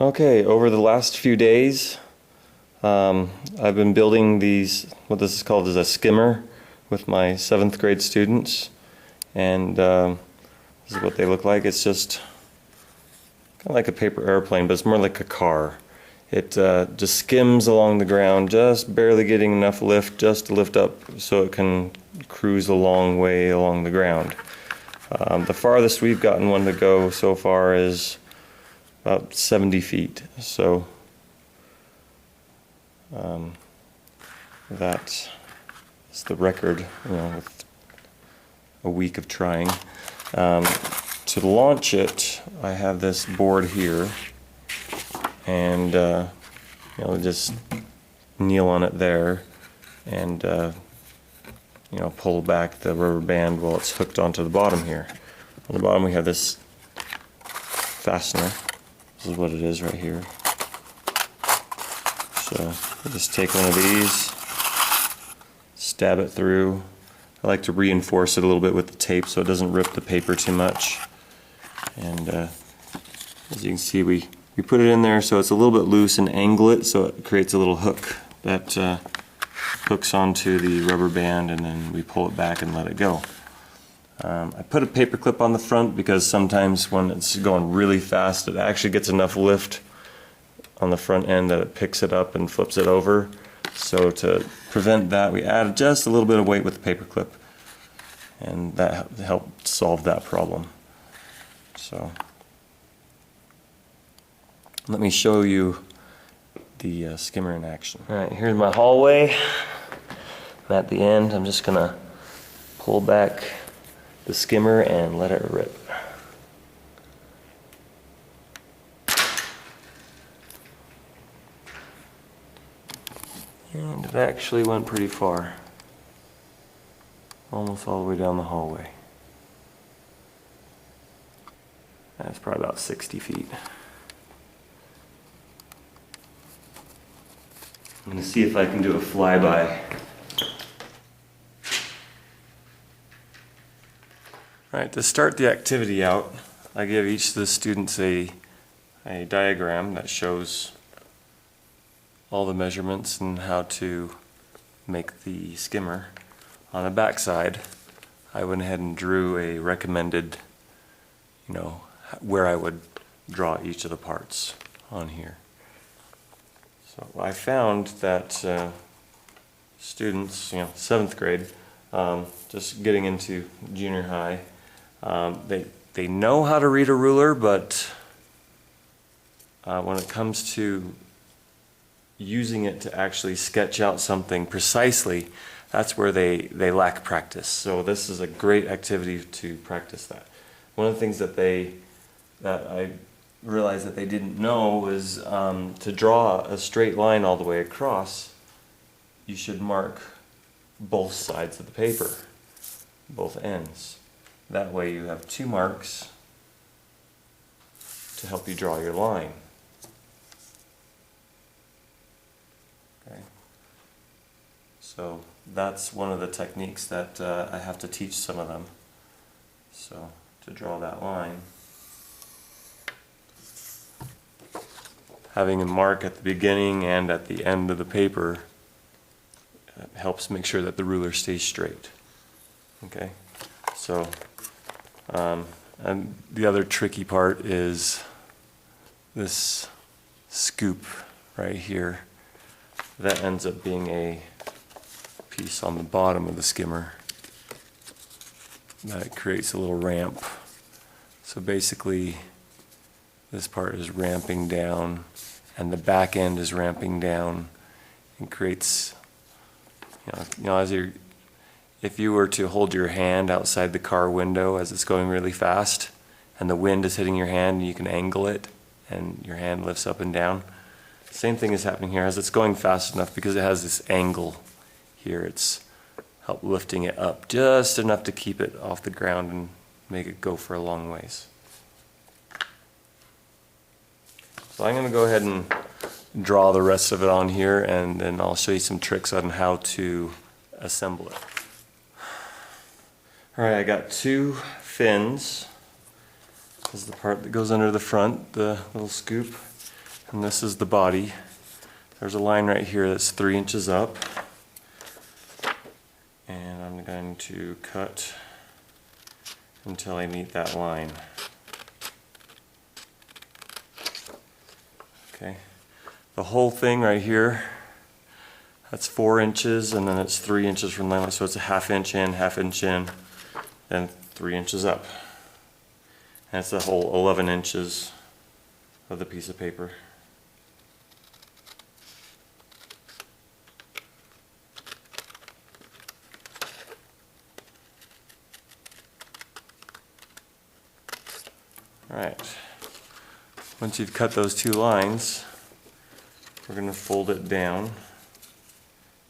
Okay, over the last few days, I've been building these, what this is called is a skimmer, with my 7th grade students, and this is what they look like. It's just kind of like a paper airplane, but it's more like a car. It just skims along the ground, just barely getting enough lift just to lift up so it can cruise a long way along the ground. The farthest we've gotten one to go so far is about 70 feet. So that is the record, with a week of trying. To launch it, I have this board here, and just kneel on it there, and pull back the rubber band while it's hooked onto the bottom here. On the bottom we have this fastener. This is what it is right here. So you just take one of these, stab it through. I like to reinforce it a little bit with the tape so it doesn't rip the paper too much. And as you can see, we put it in there so it's a little bit loose and angle it so it creates a little hook that hooks onto the rubber band, and then we pull it back and let it go. I put a paper clip on the front because sometimes when it's going really fast it actually gets enough lift on the front end that it picks it up and flips it over. So to prevent that, we added just a little bit of weight with the paper clip, and that helped solve that problem. So let me show you the skimmer in action. Alright, here's my hallway. And at the end I'm just gonna pull back the skimmer and let it rip. And it actually went pretty far. Almost all the way down the hallway. That's probably about 60 feet. I'm going to see if I can do a flyby. Alright, to start the activity out, I give each of the students a diagram that shows all the measurements and how to make the skimmer. On the back side, I went ahead and drew a recommended, where I would draw each of the parts on here. So I found that students, 7th grade, just getting into junior high, they know how to read a ruler, but when it comes to using it to actually sketch out something precisely, that's where they lack practice. So this is a great activity to practice that. One of the things that I realized that they didn't know was to draw a straight line all the way across, you should mark both sides of the paper, both ends. That way you have 2 marks to help you draw your line. Okay. So that's one of the techniques that I have to teach some of them. So to draw that line, having a mark at the beginning and at the end of the paper helps make sure that the ruler stays straight. Okay, so and the other tricky part is this scoop right here. That ends up being a piece on the bottom of the skimmer that creates a little ramp. So basically this part is ramping down and the back end is ramping down, and creates, if you were to hold your hand outside the car window as it's going really fast and the wind is hitting your hand and you can angle it and your hand lifts up and down, same thing is happening here. As it's going fast enough, because it has this angle here, it's help lifting it up just enough to keep it off the ground and make it go for a long ways. So I'm going to go ahead and draw the rest of it on here, and then I'll show you some tricks on how to assemble it. Alright, I got 2 fins. This is the part that goes under the front, the little scoop. and this is the body. There's a line right here that's 3 inches up, and I'm going to cut until I meet that line. Okay, the whole thing right here, that's 4 inches, and then it's 3 inches from the line, so it's a ½ inch in, ½ inch in, and 3 inches up. And it's the whole 11 inches of the piece of paper. Alright, once you've cut those 2 lines, we're going to fold it down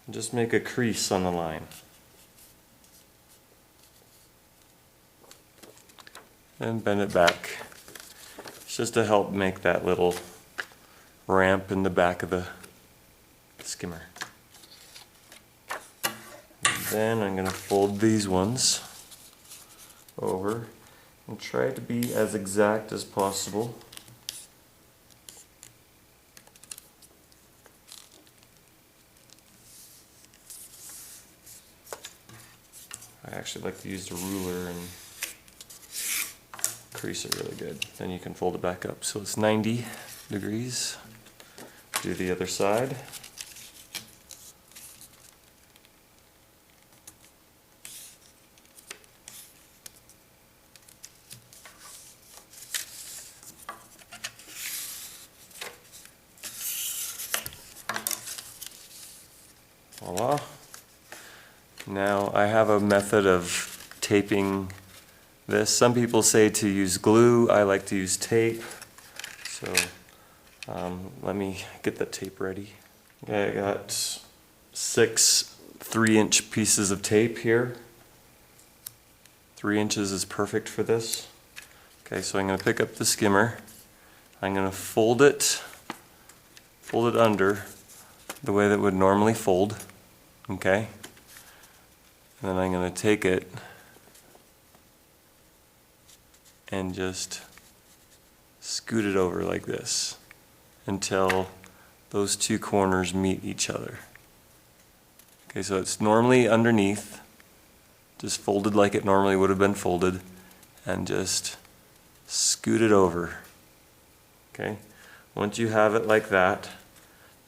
and just make a crease on the line. And bend it back. It's just to help make that little ramp in the back of the skimmer. And then I'm going to fold these ones over and try to be as exact as possible. I actually like to use the ruler and crease it really good. Then you can fold it back up. So it's 90 degrees. Do the other side. Voila. Now I have a method of taping this. Some people say to use glue. I like to use tape. So let me get the tape ready. Okay, I got 6 3-inch pieces of tape here. 3 inches is perfect for this. Okay, so I'm going to pick up the skimmer. I'm going to fold it under the way that it would normally fold. Okay? And then I'm going to take it and just scoot it over like this until those 2 corners meet each other. Okay, so it's normally underneath, just folded like it normally would have been folded, and just scoot it over. Okay, once you have it like that,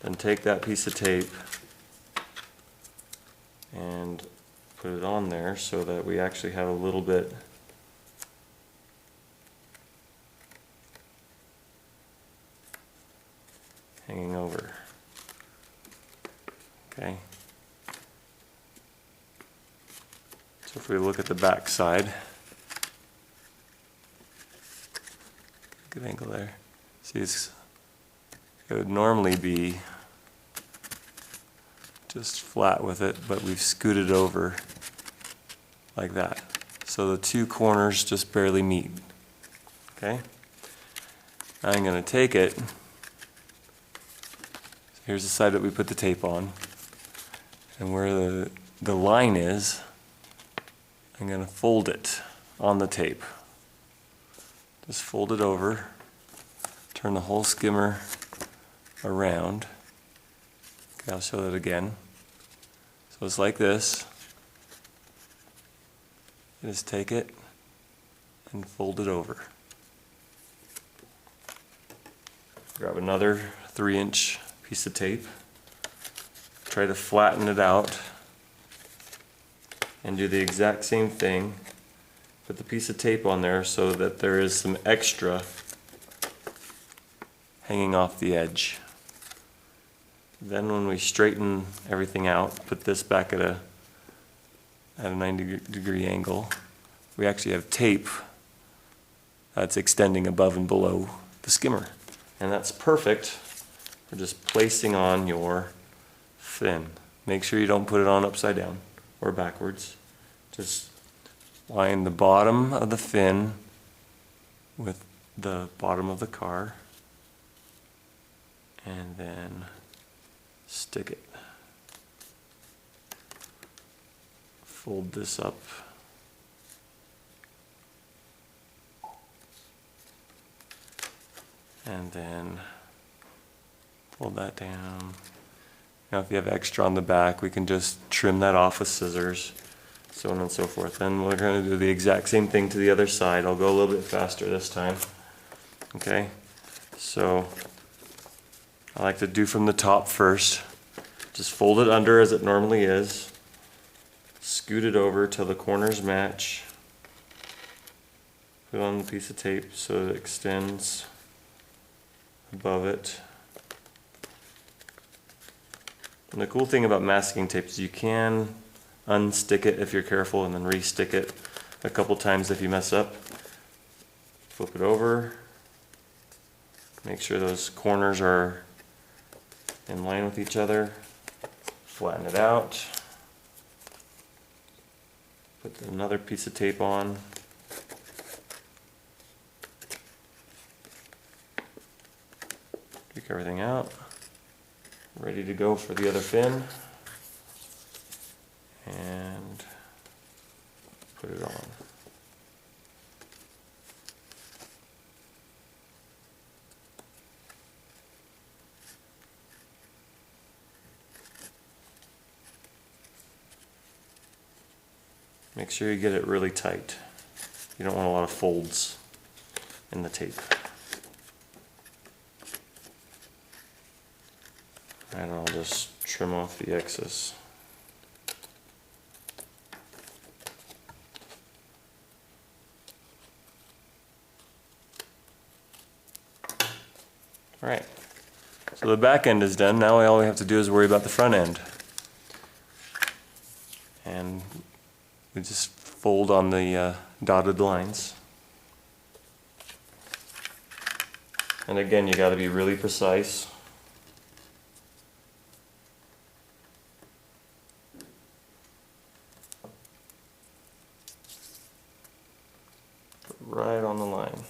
then take that piece of tape and put it on there so that we actually have a little bit hanging over. Okay. So if we look at the back side, good angle there. See, it would normally be just flat with it, but we've scooted over like that. So the 2 corners just barely meet. Okay? Now I'm going to take it. Here's the side that we put the tape on. And where the line is, I'm going to fold it on the tape. Just fold it over. Turn the whole skimmer around. Okay, I'll show that again. So it's like this. Just take it and fold it over. Grab another 3-inch piece of tape. Try to flatten it out and do the exact same thing. Put the piece of tape on there so that there is some extra hanging off the edge. Then when we straighten everything out, put this back at a 90-degree angle, we actually have tape that's extending above and below the skimmer. And that's perfect for just placing on your fin. Make sure you don't put it on upside down or backwards. Just line the bottom of the fin with the bottom of the car and then stick it. Fold this up. And then Fold that down. Now if you have extra on the back, we can just trim that off with scissors, so on and so forth. Then we're going to do the exact same thing to the other side. I'll go a little bit faster this time. Okay, so I like to do from the top first. Just fold it under as it normally is. Scoot it over till the corners match. Put on the piece of tape so it extends above it. And the cool thing about masking tape is you can unstick it if you're careful and then re-stick it a couple times if you mess up. Flip it over. Make sure those corners are in line with each other. Flatten it out. Put another piece of tape on. Take everything out. Ready to go for the other fin. And put it on. Make sure you get it really tight. You don't want a lot of folds in the tape. And I'll just trim off the excess. Alright, so the back end is done. Now all we have to do is worry about the front end. And we just fold on the dotted lines. And again, you got to be really precise. Right on the line.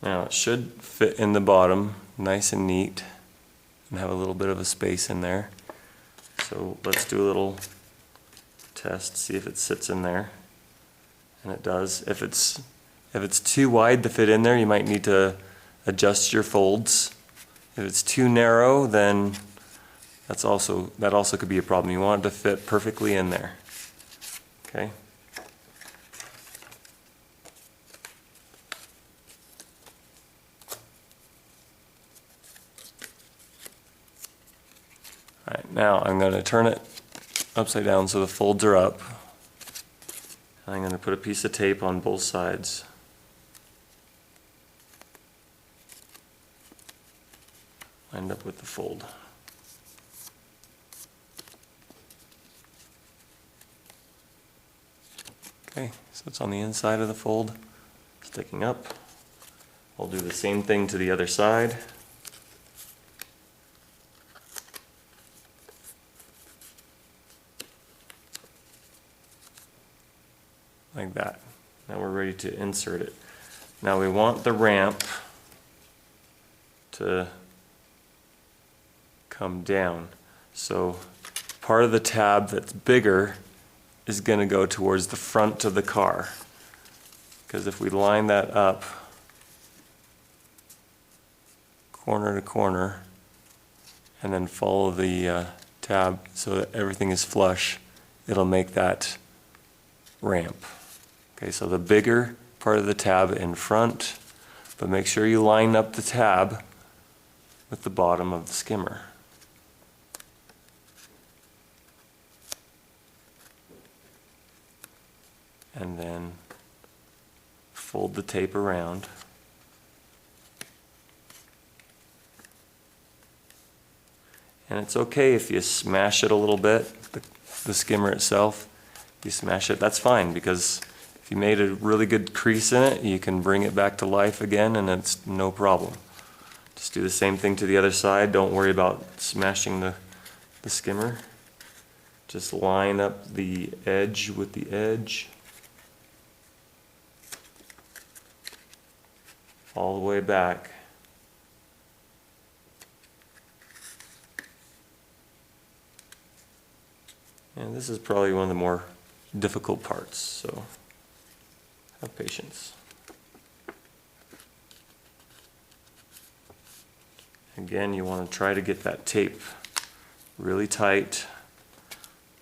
Now it should fit in the bottom nice and neat and have a little bit of a space in there. So let's do a little test, see if it sits in there. And it does. If it's too wide to fit in there, you might need to adjust your folds. If it's too narrow, then that also could be a problem. You want it to fit perfectly in there. Okay? Alright, now I'm going to turn it upside down so the folds are up. And I'm going to put a piece of tape on both sides. Lined up with the fold. Okay, so it's on the inside of the fold, sticking up. I'll do the same thing to the other side. Like that. Now we're ready to insert it. Now we want the ramp to come down. So part of the tab that's bigger is going to go towards the front of the car. Because if we line that up corner to corner and then follow the tab so that everything is flush, it'll make that ramp. Okay, so the bigger part of the tab in front, but make sure you line up the tab with the bottom of the skimmer. And then fold the tape around. And it's okay if you smash it a little bit, the skimmer itself. If you smash it, that's fine, because if you made a really good crease in it, you can bring it back to life again and it's no problem. Just do the same thing to the other side. Don't worry about smashing the skimmer. just line up the edge with the edge all the way back. And this is probably one of the more difficult parts, so have patience. Again, you want to try to get that tape really tight.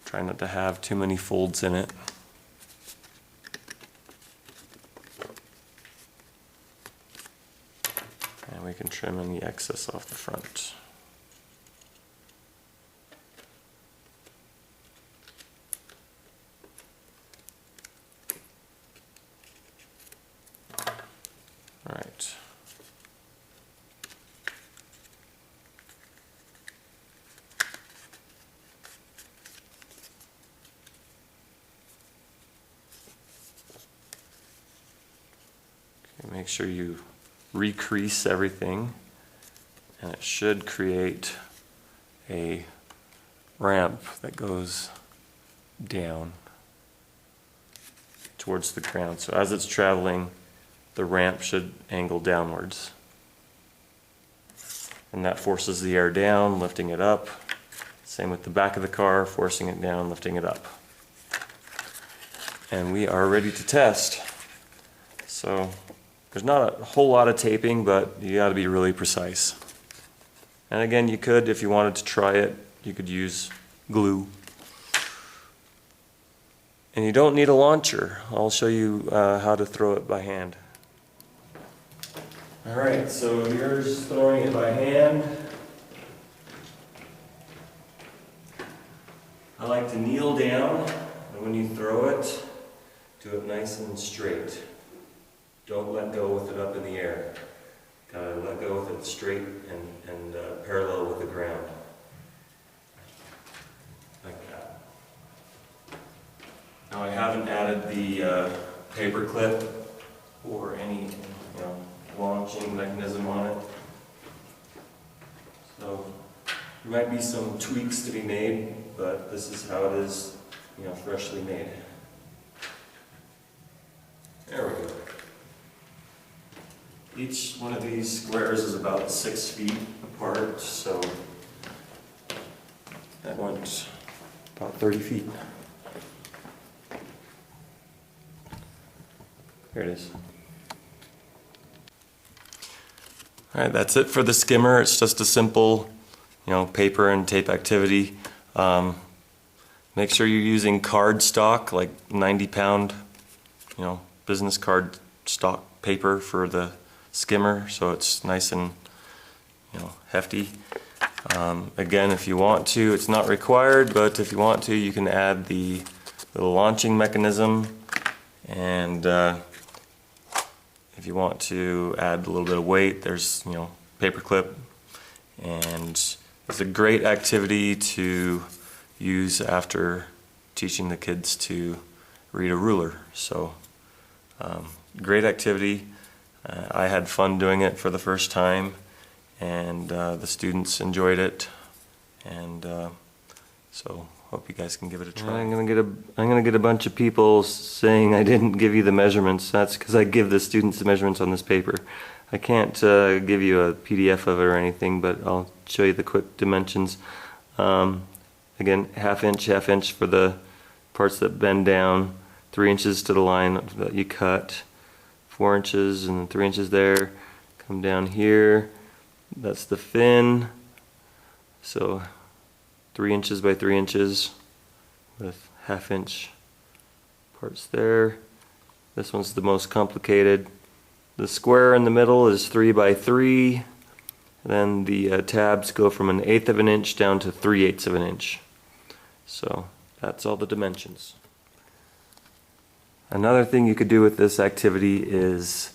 Try not to have too many folds in it. And we can trim any excess off the front. All right. Okay, make sure you recrease everything, and it should create a ramp that goes down towards the ground. So as it's traveling, the ramp should angle downwards. And that forces the air down, lifting it up. Same with the back of the car, forcing it down, lifting it up. And we are ready to test. So there's not a whole lot of taping, but you got to be really precise. And again, you could, if you wanted to try it, you could use glue. And you don't need a launcher. I'll show you how to throw it by hand. Alright, so here's throwing it by hand. I like to kneel down, and when you throw it, do it nice and straight. Don't let go with it up in the air. Gotta let go with it straight and parallel with the ground. Like that. Now I haven't added the paper clip or any launching mechanism on it. So there might be some tweaks to be made, but this is how it is, freshly made. There we go. Each one of these squares is about 6 feet apart, so that went about 30 feet. There it is. Alright, that's it for the skimmer. It's just a simple, paper and tape activity. Make sure you're using card stock, like 90-pound, business card stock paper for the skimmer, so it's nice and, hefty. Again, if you want to, it's not required, but if you want to, you can add the little launching mechanism, and if you want to add a little bit of weight, there's, paper clip, and it's a great activity to use after teaching the kids to read a ruler. So, great activity. I had fun doing it for the first time, and the students enjoyed it, and so hope you guys can give it a try. I'm gonna get a bunch of people saying I didn't give you the measurements. That's because I give the students the measurements on this paper. I can't give you a PDF of it or anything, but I'll show you the quick dimensions. Again, half inch for the parts that bend down, 3 inches to the line that you cut, 4 inches and then 3 inches there. Come down here, that's the fin. So 3 inches by 3 inches with half-inch parts there. This one's the most complicated. The square in the middle is 3 by 3. Then the tabs go from 1/8 of an inch down to 3/8 of an inch. So that's all the dimensions. Another thing you could do with this activity is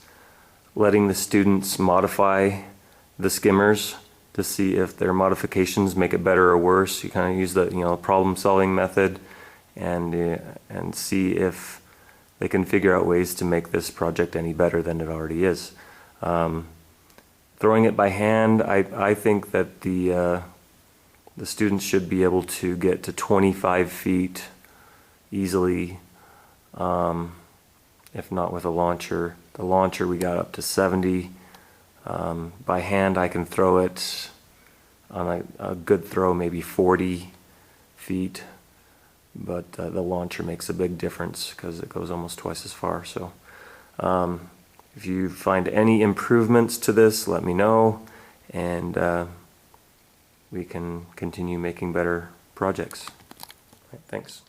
letting the students modify the skimmers to see if their modifications make it better or worse. You kind of use the problem-solving method and see if they can figure out ways to make this project any better than it already is. Throwing it by hand, I think that the The students should be able to get to 25 feet easily, if not with a launcher. The launcher we got up to 70. By hand I can throw it on a good throw, maybe 40 feet, but the launcher makes a big difference because it goes almost twice as far. So if you find any improvements to this, let me know, and we can continue making better projects. All right, thanks.